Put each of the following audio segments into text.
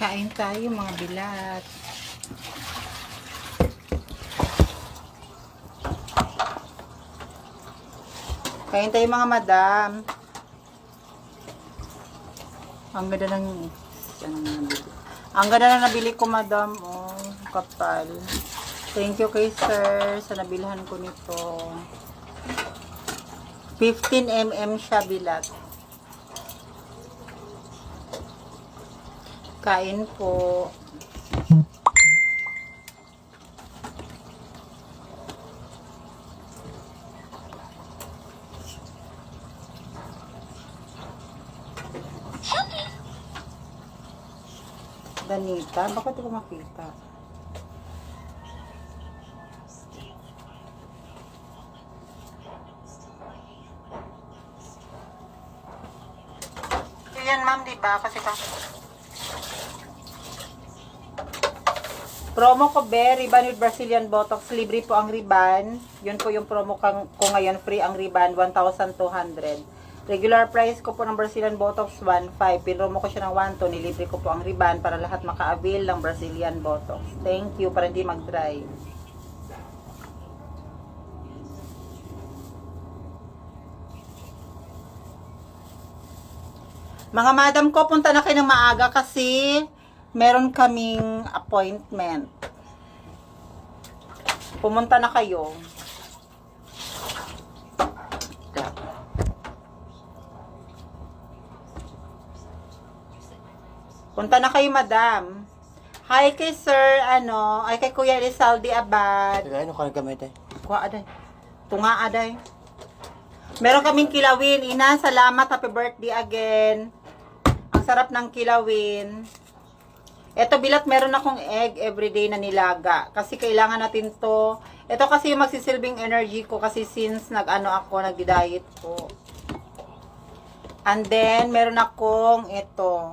Kain tayo mga bilat. Kain tayo mga madam. Ang ganda ng nabili ko madam. Oh, kapal. Thank you kay sir sa nabilhan ko nito. 15 mm siya bilat. Kain po. Danita, bakit ko makita? Yan ma'am, diba? Kasi promo ko ribbon with Brazilian Botox. Libre po ang ribbon. Yun po yung promo ko ngayon. Free ang ribbon, 1,200. Regular price ko po ng Brazilian Botox, 1,500. Pinromo ko siya ng 1,200. Nilibre ko po ang ribbon para lahat maka-avail ng Brazilian Botox. Thank you, para hindi mag-dry. Mga madam ko, punta na kayo ng maaga kasi meron kaming appointment. Pumunta na kayo. Punta na kayo, madam. Hi kay sir, ay kay Kuya Rizaldi Abad. Ano ka nagamay tayo? Kuha aday. Tunga aday. Meron kaming kilawin. Ina, salamat. Happy birthday again. Ang sarap ng kilawin. Ito bilat, meron akong egg everyday na nilaga. Kasi kailangan natin to. Ito kasi yung magsisilbing energy ko kasi since nagdi-diet ko. And then, meron akong ito.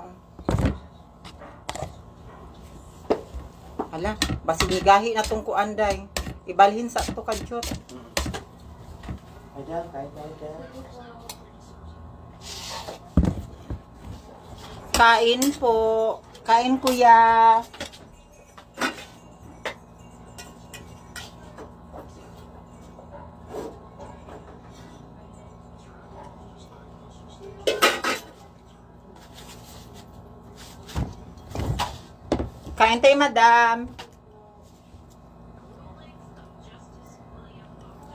Ala, basinigahi na tong kuanday. Ibalhin sa to kadyot. Kain po. Kain kuya. Kain tayo, madam.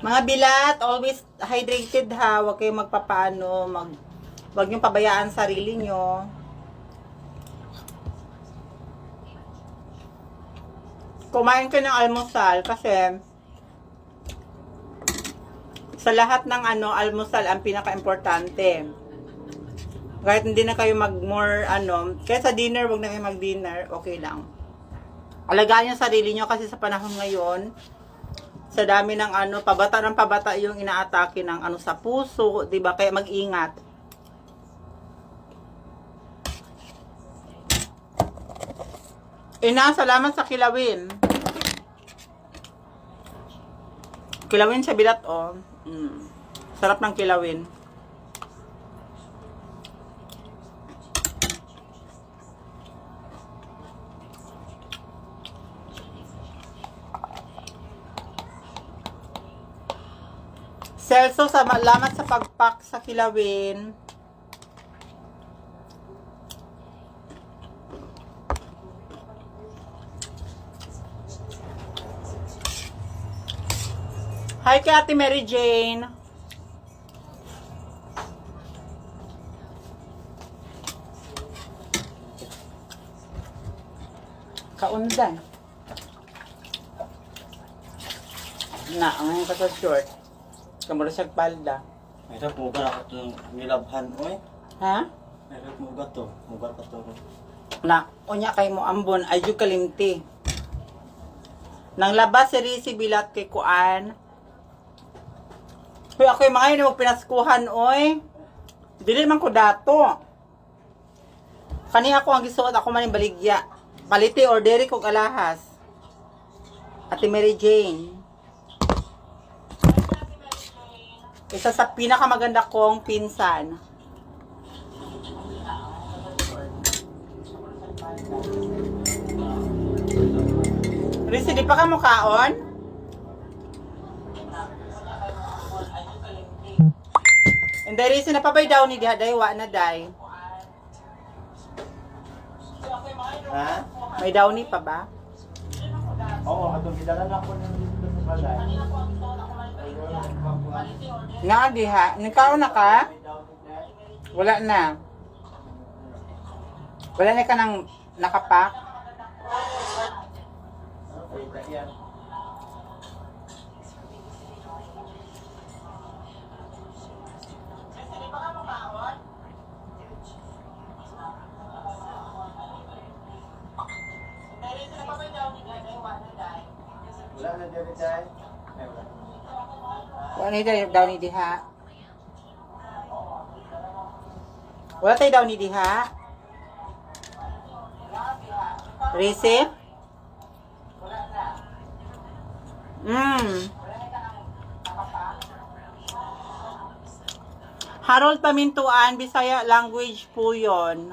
Mga bilat, always hydrated ha. Huwag kayong magpapaano. Huwag niyong pabayaan sarili niyo. Kumain kayo ng almusal kasi sa lahat ng almusal ang pinaka-importante. Kahit hindi na kayo kaya sa dinner, wag na kayo mag-dinner, okay lang. Alagaan yung sarili nyo kasi sa panahon ngayon, sa dami ng pabata yung inaatake ng sa puso, 'di ba? Kaya mag-ingat. Ina, salamat sa kilawin. Kilawin siya bilat, oh. Sarap ng kilawin. Celso, salamat sa pagpak sa kilawin. Hi kay Ate Mary Jane. Kaundan. Ngayon ka sa short. Kamara siya palda. Mayroon muga ako itong nilabhan, oy. Ha? Mayroon muga to. Muga pa to. Unya kay mo ambon, ayun kalimti. Nang labas si Risi bilat kay Kuan. Hoy, ako yung mga yun, pinaskuhan, oy. Dili man ko dato. Kani ako ang gisuot, ako man yung baligya. Paliti or deri kong alahas. Ate Mary Jane. Isa sa pinakamaganda kong pinsan. Risi, di pa ka mukaon? And there is napabay daw ni diha day wa na day. Ha? May daw ni pa ba? Oo, atong gidalan ako dito sa balay. Nga diha, nikaw na ka? Wala na. Wala na ka nang nakapak? Wala na dyan dyan. Wala na daw ni diha. Wala tayo daw ni diha. Risi? Harold Pamintuan, Bisaya language po yun.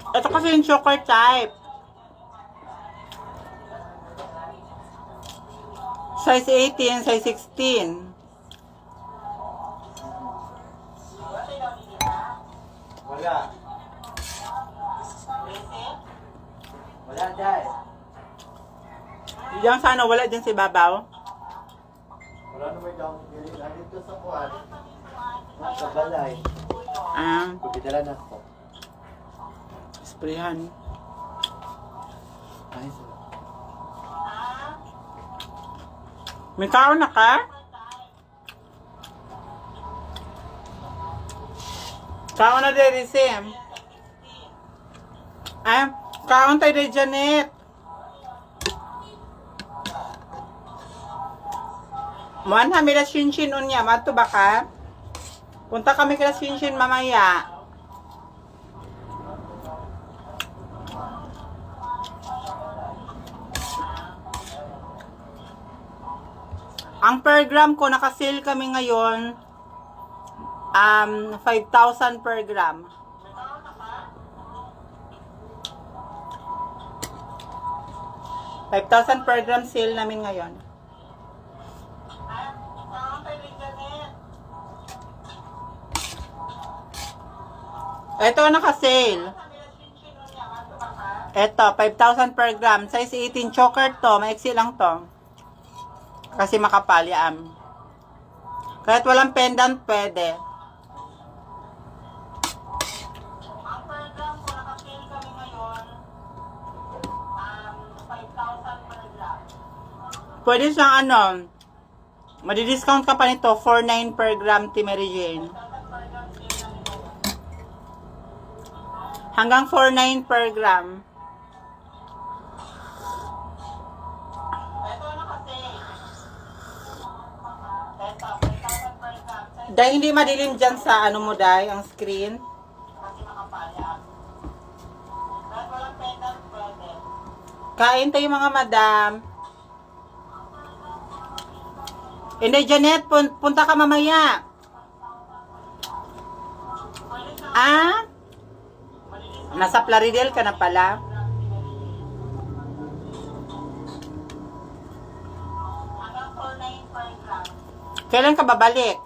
Ito kasi yung choker type. Size 18, size 16. Wala. Wala dyan. Diyan sana wala dyan si Babaw. Wala naman dyan. Dito sa kuwan. Sa balay. Kubidalan ako. Sprayhan. Ay, May kaon na ka? Kaon na din, Sim. Kaon tayo din, Janet. Muan kami na shinshin unya. Mato ba ka? Punta kami kila shinshin mamaya. Ang per gram ko, naka-sale kami ngayon, 5,000 per gram. $5,000 per gram sale namin ngayon. Ito naka-sale. Ito, 5,000 per gram. Size 18 choker to. Maiksi lang to. Kasi makapal yan. Kahit walang pendant, pwede. Ang per gram ko, naka-sale kami ngayon, 5,000 per gram. Pwede siyang ano, madi-discount ka pa nito, 4,900 per gram, Mary Jane. Hanggang 4,900 per gram. Dahil hindi madilim dyan sa ano mo, Day, ang screen. Kasi makapala. Dahil walang pendant, pwede. Kain tayo mga madam. Hindi, Janet, punta ka mamaya. Nasa Plaridel ka na pala. Kailan ka babalik?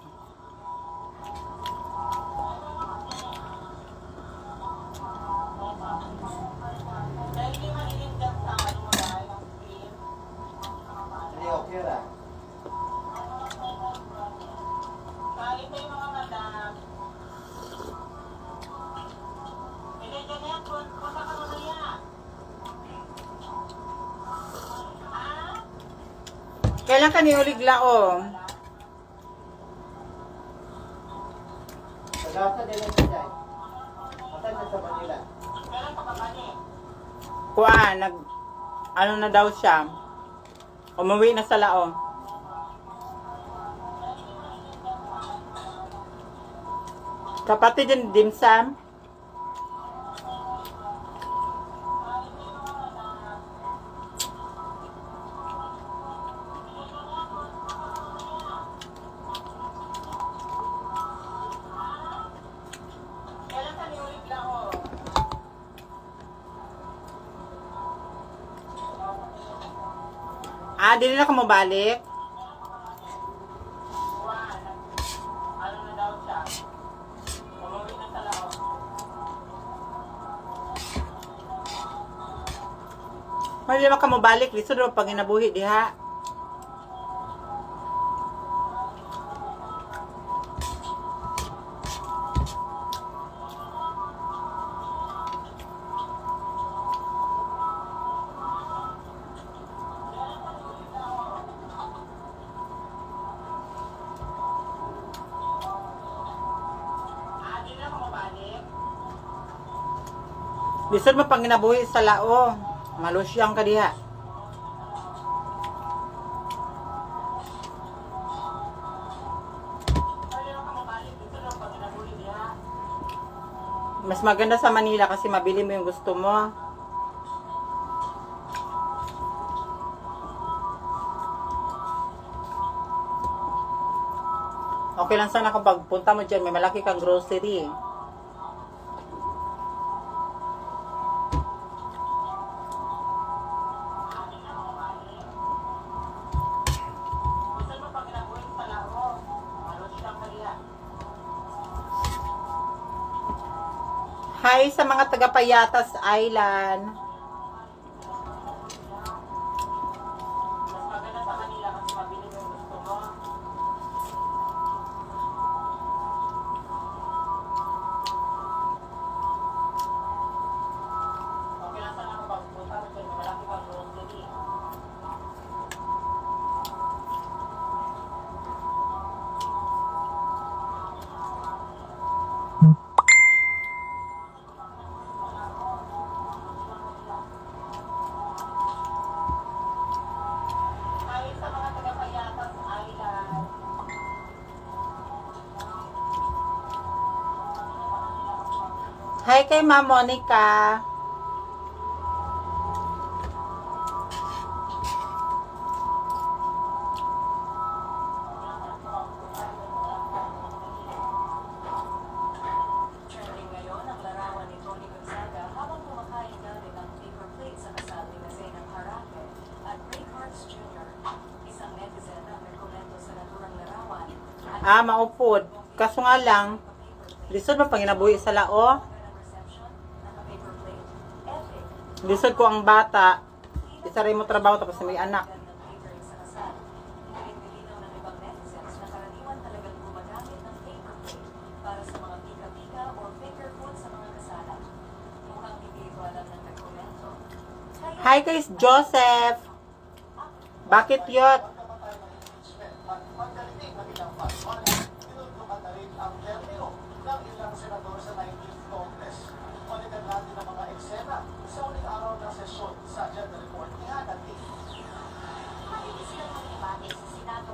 Kailan ka niulig laong? Pagkasa nila siya dyan. Matan na sa Manila. Kuan, ano na daw siya? Umuwi na sa laong. Kapatid din dimsum. Ah, dili na ka mo balik? Ano na daw siya? Umuwi na sa lao. Hindi naman ka mo balik. Lisod mo pag inabuhi diha. Lisod mo pag inabuhi sa lao. Malusyang ka diha. Mas maganda sa Manila kasi mabili mo yung gusto mo. Okay lang sana kung pagpunta mo dyan, may malaki kang grocery. Hi sa mga taga Payatas Island. Mas maganda sa Manila kasi mabili mo yung gusto mo. Okay lang sana kung pagpunta mo dyan, may malaki kang grocery. Hi kay Ma'am Monica. Trending ngayon ang larawan ni Tony Gonzaga habang kumakain gamit ang paper plate sa kasal ni Mazenang Harake at Ray Carts Jr. Isang netizen ang nagkomento sa naturang larawan at Maupod. Kaso nga lang, lisod mo pang inabuhi sa lao. ng reception naka-paper plate. Epic. Lisod ko ang bata. Isa rin mo trabaho tapos may anak. Ng catering sa kasal. Nilinaw ng ibang netizens na karaniwan talagang gumagamit ng paper plate para sa mga pika-pika o finger food sa mga kasalan. Mukhang hindi ito alam ng nagkomento. Hi kay Joseph. Bakit yot? Pagdating na bilang pagpala, tinutulungan na rin ang termino ng ilang senador sa 19th Congress. Palitan natin ang mga eksena sa uling araw ng sesyon sa agenda report ni Hannah T. Hindi sila mag-ibate sa Senado.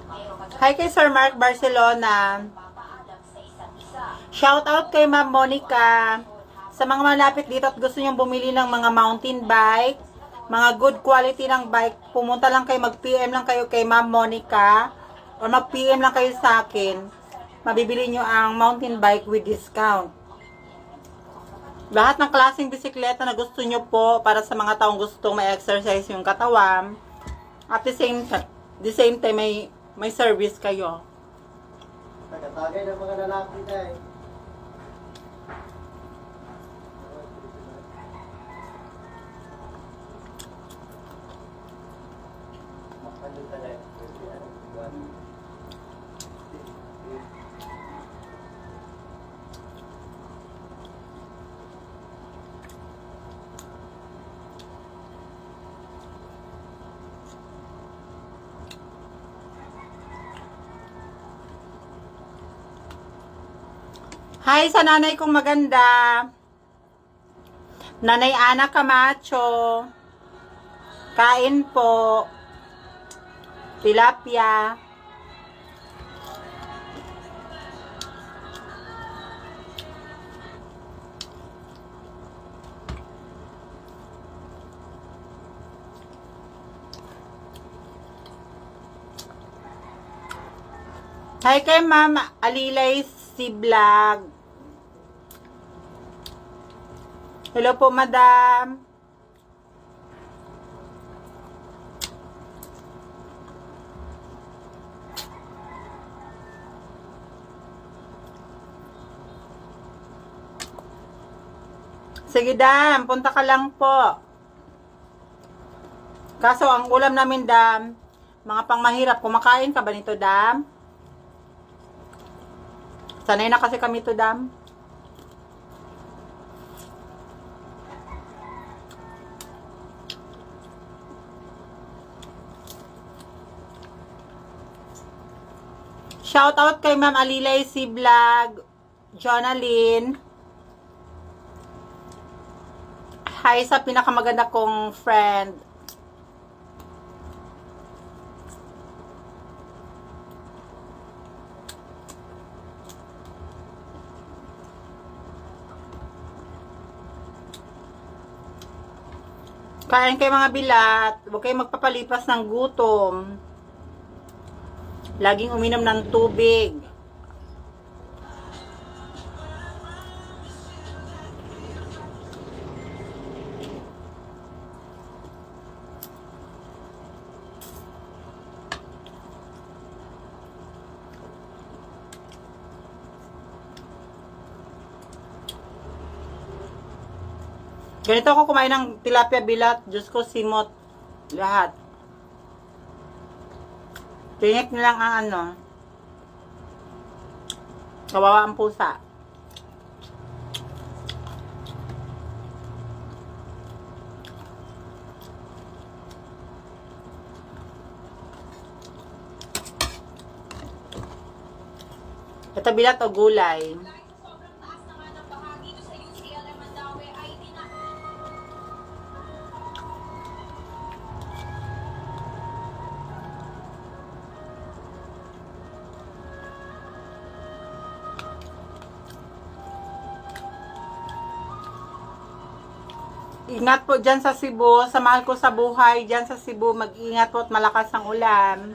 Pero Hi kay Sir Mark Barcelona. magpapaalam sa isa't isa. Shout out kay Ma'am Monica. Sa mga malapit dito at gusto nyong bumili ng mga mountain bike, mga good quality ng bike, pumunta lang kayo, mag-PM lang kayo kay Ma'am Monica or mag-PM lang kayo sa akin. Mabibili nyo ang mountain bike with discount. Lahat ng klaseng bisikleta na gusto nyo po para sa mga taong gustong ma-exercise yung katawan. At the same time, may service kayo. Tagatagay ng mga lalaki dahil. Hi sa nanay kong maganda. Nanay Ana Camacho. Kain po. Tilapia. Hi kay Ma'am Alilay si Vlog. Hello po, Madam. Sige, Dam. Punta ka lang po. Kaso, ang ulam namin, Dam, mga pangmahirap. Kumakain ka ba nito, Dam? Sanay na kasi kami to, Dam. Shout out kay Ma'am Alilay si Vlog, Jonalyn. Hi sa pinakamaganda kong friend. Kain kayo mga bilat. Huwag kayong magpapalipas ng gutom. Laging uminom ng tubig. Ganito ako kumain ng tilapia bilat. Diyos ko, simot. Lahat. Tinik na lang ang ano. Kawawa ang pusa. Ito bilat o gulay. Sobrang taas na nga ng baha dito sa UCLM Mandaue ay Ingat po dyan sa Cebu. Sa mahal ko sa buhay dyan sa Cebu. Mag-ingat po at malakas ang ulan.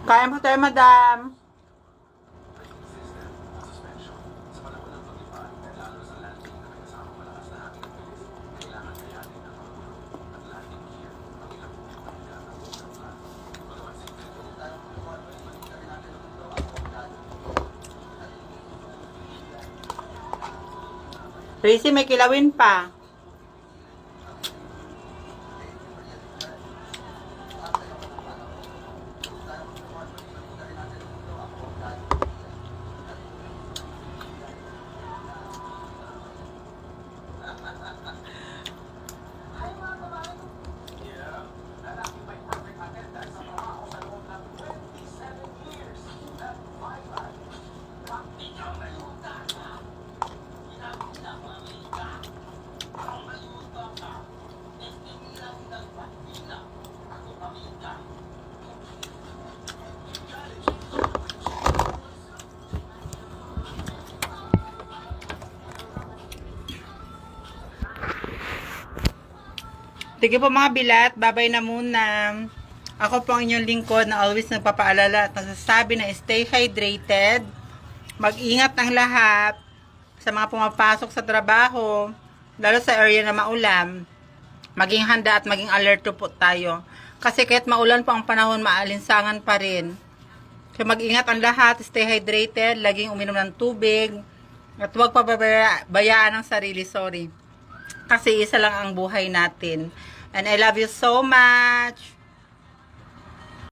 Kaya po tayo, madam. Tracy, may kilawin pa. Sige po mga bilat, babay na muna. Ako po ang inyong lingkod na always nagpapaalala at nasasabi na stay hydrated. Mag-ingat ng lahat sa mga pumapasok sa trabaho, lalo sa area na maulam. Maging handa at maging alerto po tayo. Kasi kahit maulan po ang panahon, maalinsangan pa rin. So mag-ingat ang lahat, stay hydrated, laging uminom ng tubig, at huwag pababayaan ang sarili, sorry. Kasi isa lang ang buhay natin. And I love you so much.